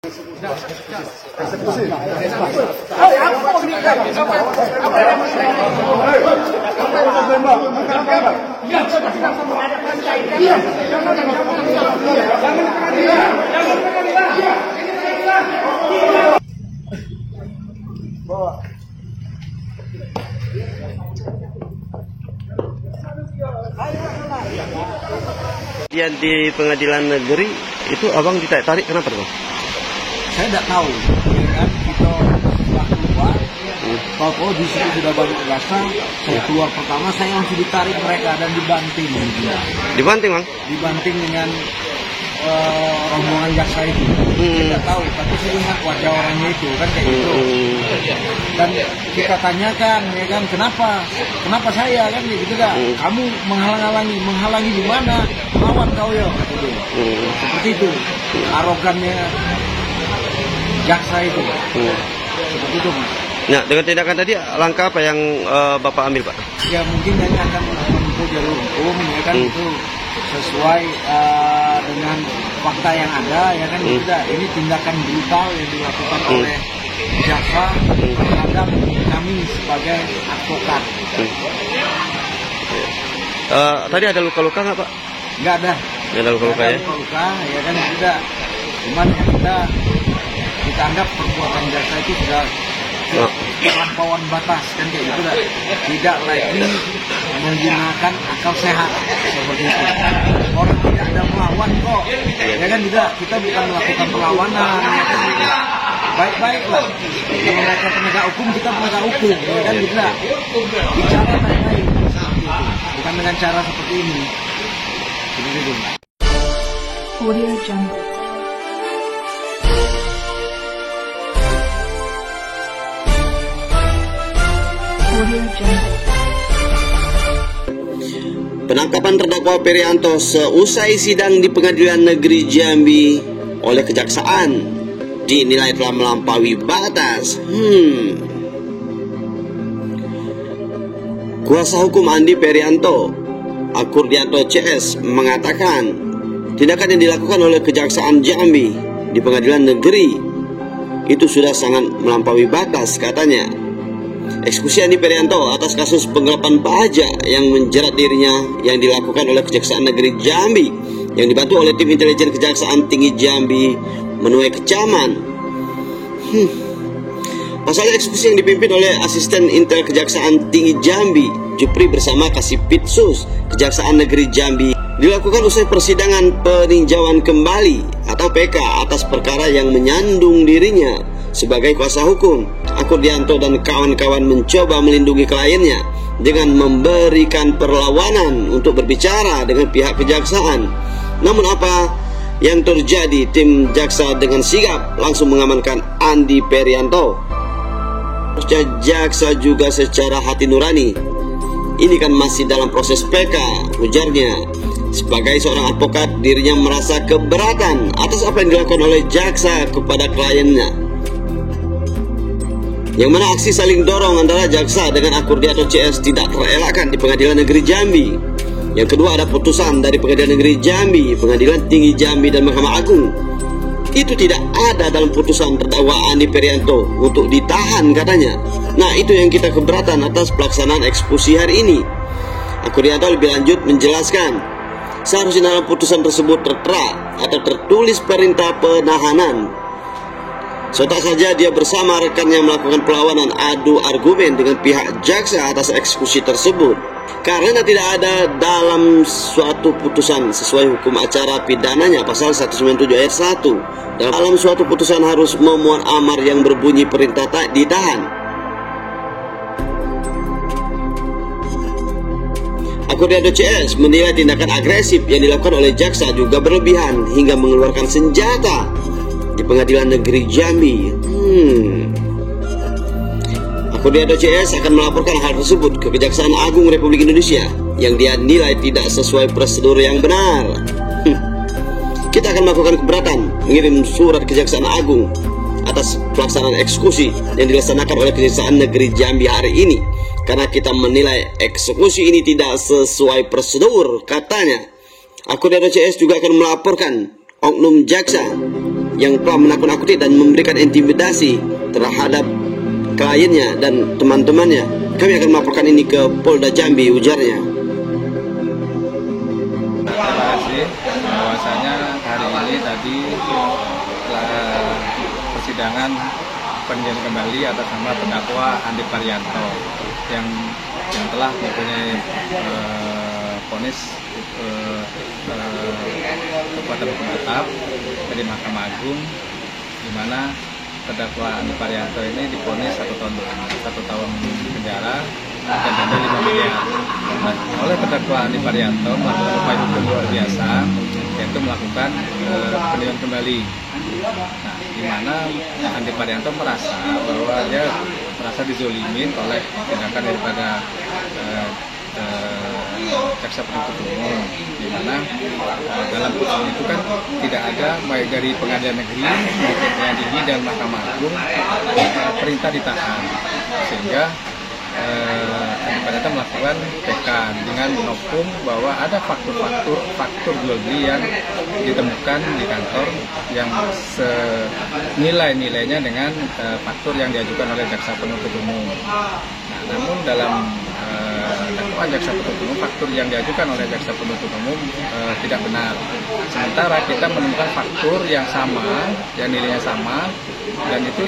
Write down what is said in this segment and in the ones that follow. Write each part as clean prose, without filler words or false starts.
Yang di pengadilan negeri itu abang ditarik kenapa tuh? Saya tidak tahu, ya kan kita setelah keluar, kalau di situ sudah banyak jasa, saya keluar pertama saya langsung ditarik mereka dan dibanting. Dibanting bang? Dibanting dengan rombongan jaksa itu. Saya tidak tahu, tapi saya lihat wajah orangnya itu kan kayak gitu. Dan kita tanyakan, ya kan, kenapa saya kan gitu kan? Kamu menghalangi di mana? Lawan kau ya, gitu. Seperti itu, arogannya jaksa itu. Seperti itu, Mas. Nah, dengan tindakan tadi langkah apa yang Bapak ambil, Pak? Ya mungkin dia akan menempuh jalur hukum, ya kan, itu sesuai dengan fakta yang ada, ya kan. Ini tindakan brutal yang dilakukan oleh jaksa terhadap kami sebagai advokat. Tadi ada luka-luka nggak, Pak? Nggak ada. Nggak ada luka-luka ya? Luka, ya kan, tidak. Cuman kita anggap perbuatan jaksa itu sudah terlampauan batas kan kayak gitu, tidak lagi menggunakan akal sehat seperti itu. Orang tidak ada melawan kok, ya kan, tidak, kita bukan melakukan perlawanan, ya kan, baik-baiklah. Kalau mereka penegak hukum, kita penegak hukum, ya kan, tidak, bicara baik-baik seperti itu, bukan dengan cara seperti ini. Seperti itu. Audio Jungle. Penangkapan terdakwa Perianto seusai sidang di Pengadilan Negeri Jambi oleh Kejaksaan dinilai telah melampaui batas. Kuasa hukum Andi Perianto, Akurdianto CS, mengatakan tindakan yang dilakukan oleh Kejaksaan Jambi di Pengadilan Negeri itu sudah sangat melampaui batas, katanya. Eksekusi Andi Perianto atas kasus penggelapan pajak yang menjerat dirinya yang dilakukan oleh Kejaksaan Negeri Jambi yang dibantu oleh tim intelijen Kejaksaan Tinggi Jambi menuai kecaman. Pasalnya eksekusi yang dipimpin oleh Asisten Intel Kejaksaan Tinggi Jambi Jupri bersama Kasipitsus Kejaksaan Negeri Jambi dilakukan usai persidangan peninjauan kembali atau PK atas perkara yang menyandung dirinya sebagai kuasa hukum. Akurdianto dan kawan-kawan mencoba melindungi kliennya dengan memberikan perlawanan untuk berbicara dengan pihak kejaksaan. Namun apa yang terjadi? Tim jaksa dengan sigap langsung mengamankan Andi Perianto. Jaksa juga secara hati nurani. Ini kan masih dalam proses PK, ujarnya. Sebagai seorang advokat, dirinya merasa keberatan atas apa yang dilakukan oleh jaksa kepada kliennya. Yang mana aksi saling dorong antara jaksa dengan Akurdianto CS tidak terelakkan di Pengadilan Negeri Jambi. Yang kedua, ada putusan dari Pengadilan Negeri Jambi, Pengadilan Tinggi Jambi, dan Mahkamah Agung. Itu tidak ada dalam putusan terdakwa Andi Perianto untuk ditahan, katanya. Nah, itu yang kita keberatan atas pelaksanaan eksekusi hari ini. Akurdianto lebih lanjut menjelaskan, seharusnya dalam putusan tersebut tertera atau tertulis perintah penahanan. Sontak saja dia bersama rekannya melakukan perlawanan adu argumen dengan pihak jaksa atas eksekusi tersebut. Karena tidak ada dalam suatu putusan sesuai hukum acara pidananya pasal 197 ayat 1. Dalam suatu putusan harus memuat amar yang berbunyi perintah ditahan. Akurdianto CS menilai tindakan agresif yang dilakukan oleh jaksa juga berlebihan hingga mengeluarkan senjata di Pengadilan Negeri Jambi. Akurdianto CS akan melaporkan hal tersebut ke Kejaksaan Agung Republik Indonesia yang dia nilai tidak sesuai prosedur yang benar. Kita akan melakukan keberatan mengirim surat Kejaksaan Agung atas pelaksanaan eksekusi yang dilaksanakan oleh Kejaksaan Negeri Jambi hari ini karena kita menilai eksekusi ini tidak sesuai prosedur, katanya. Akurdianto CS juga akan melaporkan oknum jaksa yang telah menakut-nakuti dan memberikan intimidasi terhadap kliennya dan teman-temannya. Kami akan melaporkan ini ke Polda Jambi, ujarnya. Terima kasih. Bahwasanya hari ini tadi persidangan peninjauan kembali atas nama terdakwa Andi Parianto yang telah mempunyai vonis kekuatan hukum tetap dari Mahkamah Agung, di mana terdakwa Andi Parianto ini divonis 1 tahun penjara dan denda 5 miliar. Nah, oleh terdakwa Andi Parianto melakukan upaya hukum luar biasa, yaitu melakukan peninjauan kembali. Nah, di mana Andi Parianto merasa bahwa dia merasa dizolimin oleh tindakan daripada jaksa penuntut umum, di mana dalam putusan itu kan tidak ada baik dari Pengadilan Negeri maupun Pengadilan Tinggi dan Mahkamah Agung perintah ditahan, sehingga Andi Parianto melakukan PK dengan menopung bahwa ada faktur jual beli yang ditemukan di kantor yang senilai-nilainya dengan faktur yang diajukan oleh jaksa penuntut umum. Nah, namun dalam dakwaan jaksa penuntut umum, faktur yang diajukan oleh jaksa penuntut umum tidak benar. Sementara kita menemukan faktur yang sama, yang nilainya sama, dan itu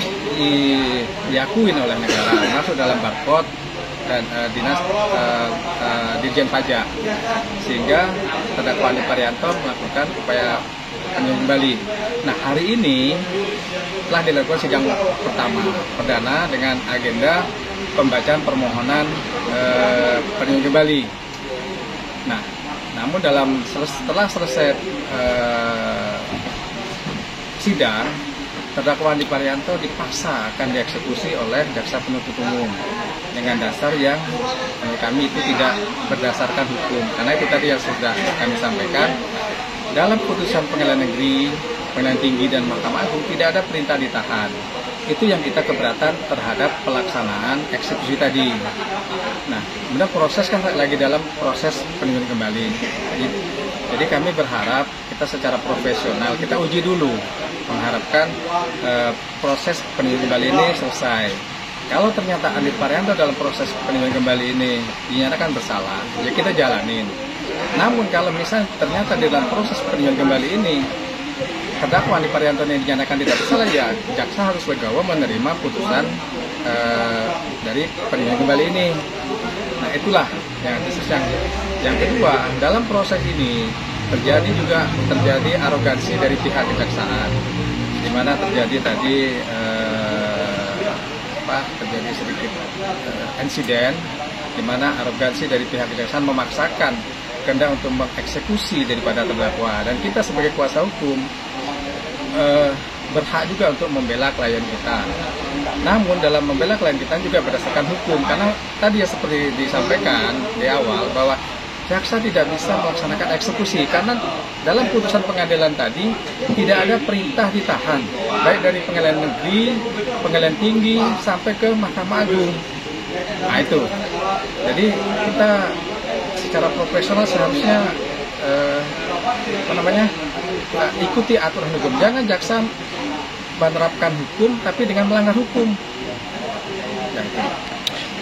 diakuin oleh negara, masuk dalam barcode dan dinas Dirjen Pajak, sehingga terdakwa Andi Parianto melakukan upaya peninjauan kembali. Nah, hari ini telah dilakukan sidang pertama perdana dengan agenda pembacaan permohonan peninjauan kembali. Nah, namun setelah selesai sidang, terdakwa Andi Parianto dipaksa akan dieksekusi oleh jaksa penuntut umum dengan dasar yang menurut kami itu tidak berdasarkan hukum. Karena itu tadi yang sudah kami sampaikan, dalam putusan Pengadilan Negeri, Pengadilan Tinggi dan Mahkamah Agung tidak ada perintah ditahan. Itu yang kita keberatan terhadap pelaksanaan eksekusi tadi. Nah, kemudian proses kan lagi dalam proses peninjauan kembali. Jadi kami berharap kita secara profesional kita uji dulu, mengharapkan proses peninjauan kembali ini selesai. Kalau ternyata Andi Parianto dalam proses peninjauan kembali ini dinyatakan bersalah, ya kita jalanin. Namun kalau misalnya ternyata di dalam proses peninjauan kembali ini terdakwa Andi Parianto yang dinyatakan tidak bersalah, ya jaksa harus legowo menerima putusan dari peninjauan kembali ini. Nah, itulah yang kedua, dalam proses ini terjadi arogansi dari pihak kejaksaan, di mana terjadi tadi terjadi sedikit insiden di mana arogansi dari pihak kejaksaan memaksakan kehendak untuk mengeksekusi daripada terdakwa, dan kita sebagai kuasa hukum berhak juga untuk membela klien kita. Namun dalam membela klien kita juga berdasarkan hukum, karena tadi ya seperti disampaikan di awal bahwa jaksa tidak bisa melaksanakan eksekusi karena dalam putusan pengadilan tadi tidak ada perintah ditahan, baik dari Pengadilan Negeri, Pengadilan Tinggi sampai ke Mahkamah Agung. Nah itu, jadi kita secara profesional seharusnya ikuti aturan hukum. Jangan jaksa menerapkan hukum tapi dengan melanggar hukum. Ya, itu.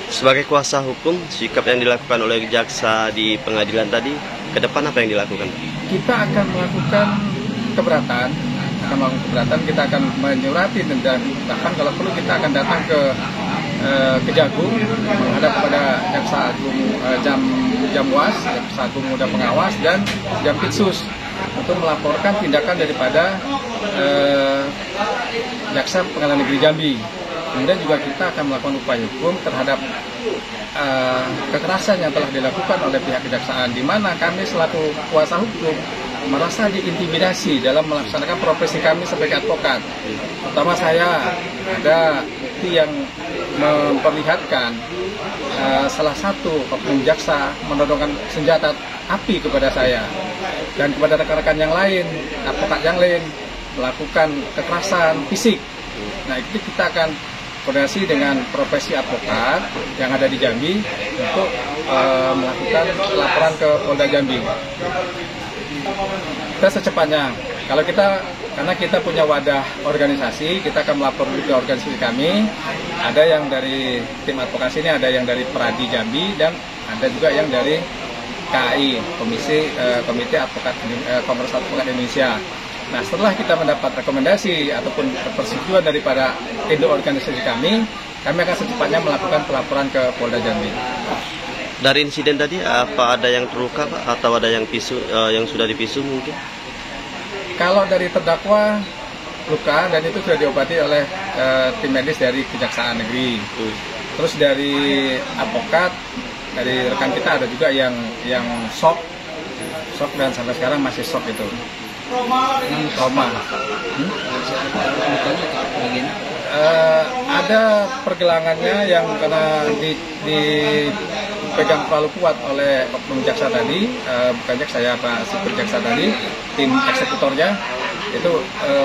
Sebagai kuasa hukum, sikap yang dilakukan oleh jaksa di pengadilan tadi, ke depan apa yang dilakukan? Kita akan melakukan keberatan, kita akan menyurati dan bahkan kalau perlu kita akan datang ke Kejagung menghadap kepada Jaksa Agung Jamwas, Jaksa Agung Muda Pengawas dan Jampitsus untuk melaporkan tindakan daripada Jaksa Pengadilan Negeri Jambi. Kemudian juga kita akan melakukan upaya hukum terhadap kekerasan yang telah dilakukan oleh pihak kejaksaan, di mana kami selaku kuasa hukum merasa diintimidasi dalam melaksanakan profesi kami sebagai advokat. Pertama, saya ada bukti yang memperlihatkan salah satu oknum jaksa menodongkan senjata api kepada saya dan kepada rekan-rekan yang lain, advokat yang lain, melakukan kekerasan fisik. Nah, itu kita akan koordinasi dengan profesi advokat yang ada di Jambi untuk melakukan laporan ke Polda Jambi. Kita secepatnya Kalau karena kita punya wadah organisasi, kita akan melapor ke organisasi kami. Ada yang dari tim advokasi ini, ada yang dari Peradi Jambi, dan ada juga yang dari KAI, Komite Kongres Advokat Indonesia. Nah, setelah kita mendapat rekomendasi ataupun persetujuan daripada induk organisasi kami akan secepatnya melakukan pelaporan ke Polda Jambi. Dari insiden tadi, apa ada yang terluka Pak? Atau ada yang sudah dipisum mungkin? Kalau dari terdakwa luka, dan itu sudah diobati oleh tim medis dari Kejaksaan Negeri. Terus dari advokat, dari rekan kita ada juga yang shock dan sampai sekarang masih shock itu. Trauma. Ada pergelangannya yang karena dipegang terlalu kuat oleh oknum jaksa tadi, bukan jaksa ya, Pak Sipir jaksa tadi, tim eksekutornya itu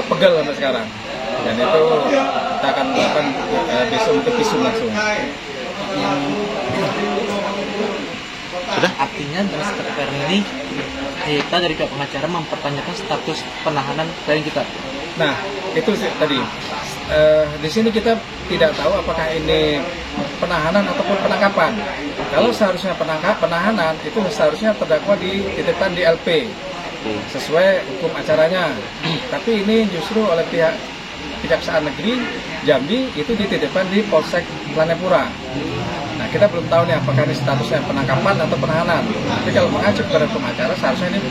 pegel sampai sekarang, dan itu kita akan melakukan besok untuk visum langsung. Sudah? Artinya dalam sekarang ini kita dari pihak pengacara mempertanyakan status penahanan klien kita. Nah, itu tadi. Di sini kita tidak tahu apakah ini penahanan ataupun penangkapan. Kalau seharusnya penahanan, itu seharusnya terdakwa dititipkan di LP sesuai hukum acaranya. Tapi ini justru oleh pihak Kejaksaan Negeri Jambi itu dititipkan di Polsek Planepura. Nah, kita belum tahu nih apakah ini statusnya penangkapan atau penahanan. Tapi kalau mengacu kepada hukum acara, seharusnya ini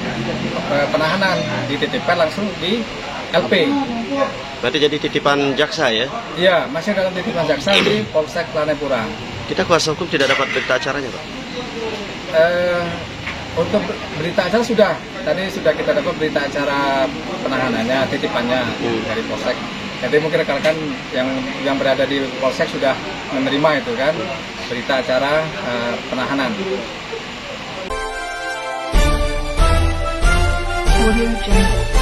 penahanan, dititipkan langsung di LP. Berarti jadi titipan jaksa ya? Iya, masih dalam titipan jaksa di Polsek Planepura. Kita kuasa hukum tidak dapat berita acaranya Pak? Untuk berita acara sudah. Tadi sudah kita dapat berita acara penahanannya, titipannya dari Polsek. Jadi mungkin rekan-rekan yang berada di Polsek sudah menerima itu kan, berita acara penahanan. Audio Jungle.